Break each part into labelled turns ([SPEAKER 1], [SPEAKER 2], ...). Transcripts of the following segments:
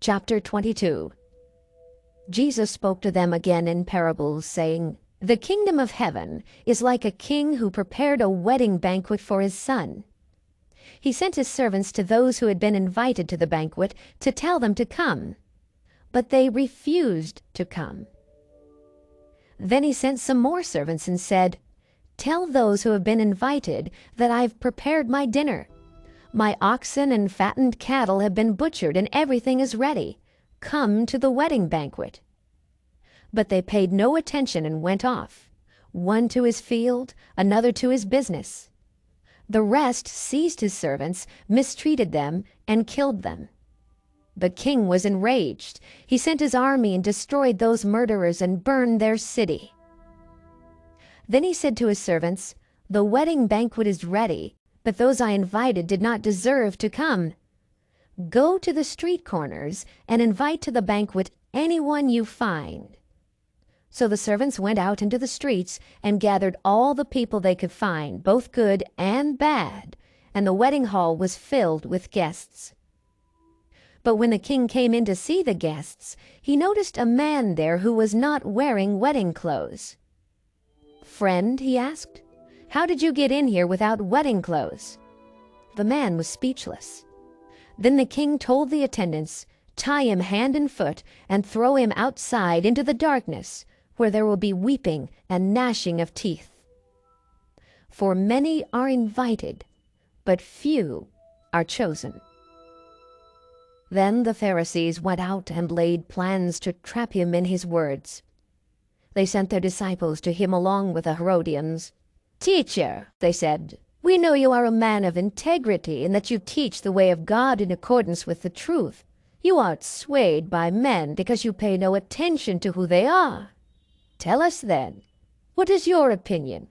[SPEAKER 1] Chapter 22. Jesus spoke to them again in parables, saying, "The kingdom of heaven is like a king who prepared a wedding banquet for his son. He sent his servants to those who had been invited to the banquet to tell them to come, but they refused to come. Then he sent some more servants and said, 'Tell those who have been invited that I've prepared my dinner. My oxen and fattened cattle have been butchered, and everything is ready. Come to the wedding banquet.' But they paid no attention and went off, one to his field, another to his business. The rest seized his servants, mistreated them, and killed them. The king was enraged. He sent his army and destroyed those murderers and burned their city. Then he said to his servants, 'The wedding banquet is ready, but those I invited did not deserve to come. Go to the street corners and invite to the banquet anyone you find.' So the servants went out into the streets and gathered all the people they could find, both good and bad, and the wedding hall was filled with guests. But when the king came in to see the guests, he noticed a man there who was not wearing wedding clothes. 'Friend,' he asked, 'how did you get in here without wedding clothes?' The man was speechless. Then the king told the attendants, 'Tie him hand and foot and throw him outside into the darkness, where there will be weeping and gnashing of teeth. For many are invited, but few are chosen.' Then the Pharisees went out and laid plans to trap him in his words. They sent their disciples to him along with the Herodians. 'Teacher,' they said, 'we know you are a man of integrity and that you teach the way of God in accordance with the truth. You aren't swayed by men because you pay no attention to who they are. Tell us then, what is your opinion?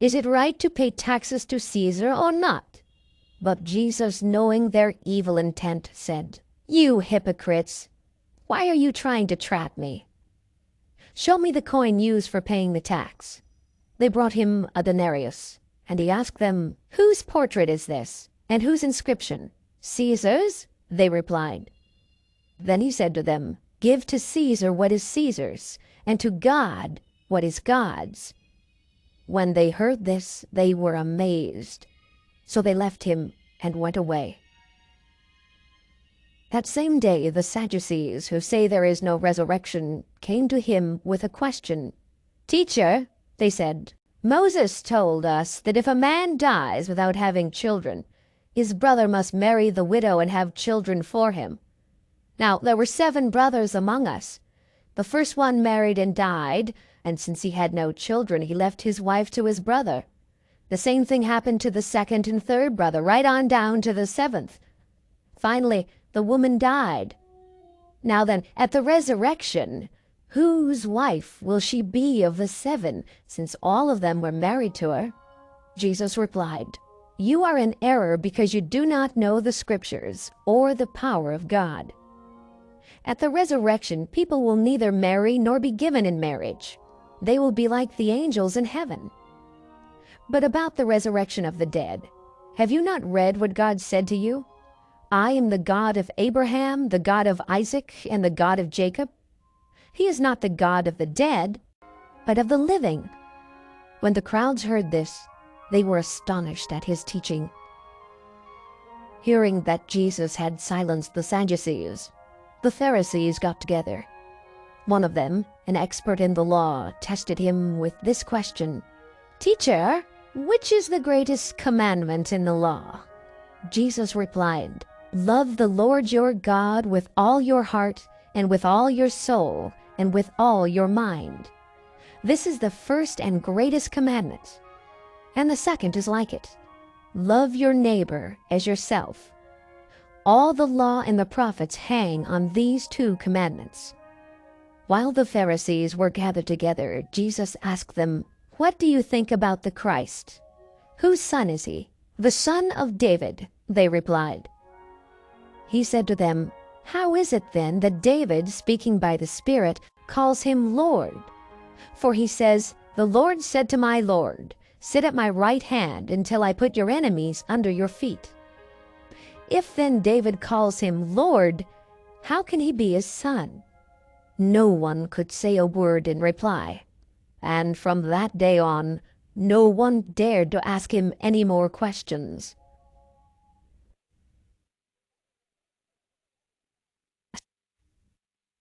[SPEAKER 1] Is it right to pay taxes to Caesar or not?' But Jesus, knowing their evil intent, said, 'You hypocrites, why are you trying to trap me? Show me the coin used for paying the tax.' They brought him a denarius, and he asked them, 'Whose portrait is this, and whose inscription?' 'Caesar's,' they replied. Then he said to them, 'Give to Caesar what is Caesar's, and to God what is God's.' When they heard this, they were amazed. So they left him and went away. That same day the Sadducees, who say there is no resurrection, came to him with a question. 'Teacher,' they said, 'Moses told us that if a man dies without having children, his brother must marry the widow and have children for him. Now there were 7 brothers among us. The first one married and died, and since he had no children, he left his wife to his brother. The same thing happened to the second and third brother, right on down to the 7th. Finally, the woman died. Now then, at the resurrection, whose wife will she be of the 7, since all of them were married to her?' Jesus replied, 'You are in error because you do not know the Scriptures or the power of God. At the resurrection, people will neither marry nor be given in marriage. They will be like the angels in heaven. But about the resurrection of the dead, have you not read what God said to you? I am the God of Abraham, the God of Isaac, and the God of Jacob. He is not the God of the dead, but of the living.' When the crowds heard this, they were astonished at his teaching. Hearing that Jesus had silenced the Sadducees, the Pharisees got together. One of them, an expert in the law, tested him with this question, 'Teacher, which is the greatest commandment in the law?' Jesus replied, 'Love the Lord your God with all your heart and with all your soul and with all your mind. This is the first and greatest commandment. And the second is like it. Love your neighbor as yourself. All the law and the prophets hang on these 2 commandments.' While the Pharisees were gathered together, Jesus asked them, 'What do you think about the Christ? Whose son is he?' 'The son of David,' they replied. He said to them, 'How is it then that David, speaking by the Spirit, calls him Lord? For he says, The Lord said to my Lord, Sit at my right hand until I put your enemies under your feet. If then David calls him Lord, How can he be his son?" No one could say a word in reply, and from that day on, no one dared to ask him any more questions.